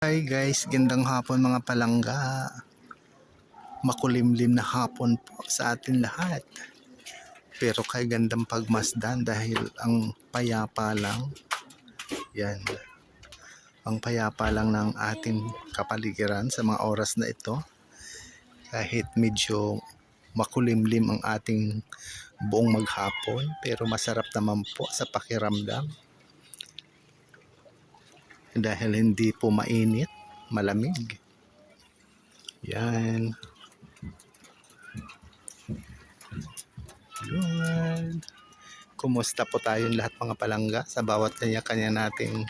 Hi guys, gandang hapon mga palangga. Makulimlim na hapon po sa atin lahat. Pero kay gandang pagmasdan dahil ang payapa lang. Yan. Ang payapa lang ng ating kapaligiran sa mga oras na ito. Kahit medyo makulimlim ang ating buong maghapon, pero masarap naman po sa pakiramdam. Dahil hindi po mainit, malamig. Yan. Yun. Kumusta po tayong lahat mga palangga sa bawat kanya-kanya nating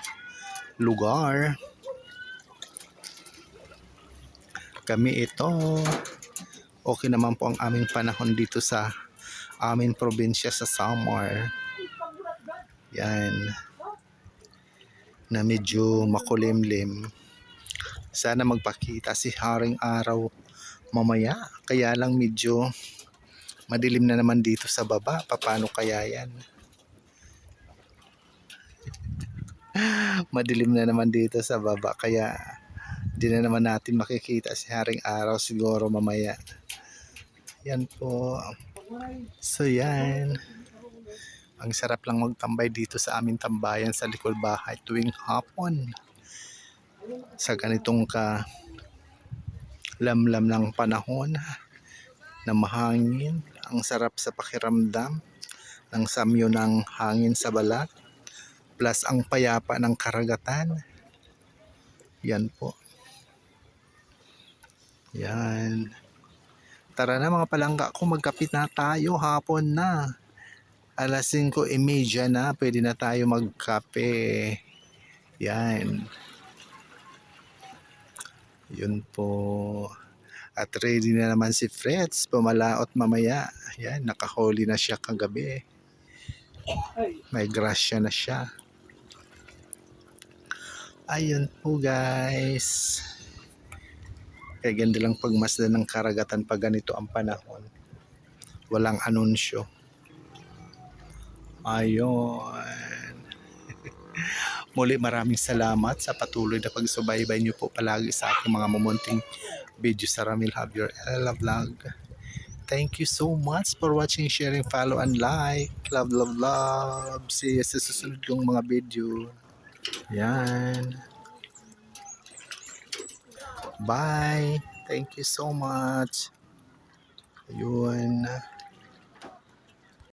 lugar. Kami ito, okay naman po ang aming panahon dito sa aming probinsya sa Samar. Yan. Na medyo makulimlim. Sana magpakita si Haring Araw mamaya. Kaya lang medyo madilim na naman dito sa baba. Paano kaya yan? Madilim na naman dito sa baba. Kaya di na naman natin makikita si Haring Araw siguro mamaya. Yan po. So yan. Ang sarap lang magtambay dito sa aming tambayan sa likod bahay tuwing hapon. Sa ganitong lamlam ng panahon na mahangin. Ang sarap sa pakiramdam ng samyo ng hangin sa balat. Plus ang payapa ng karagatan. Yan po. Yan. Tara na mga palangga ko, magkapit na tayo. Hapon na. Alas 5:30 na. Pwede na tayo magkape. Yan. Yun po. At ready na naman si Freds. Pumalaot mamaya. Yan. Nakahuli na siya kagabi. May grasya na siya. Ayun po guys. Kaya ganda lang pagmasdan ng karagatan pag ganito ang panahon. Walang anunsyo. Ayun. Muli maraming salamat sa patuloy na pagsubaybay niyo po palagi sa aking mga mumunting video sa Ramil Javier Ella Vlog. Thank you so much for watching, sharing, follow, and like. Love, love, love. See you sa susunod kong mga video. Yan. Bye. Thank you so much. Ayun.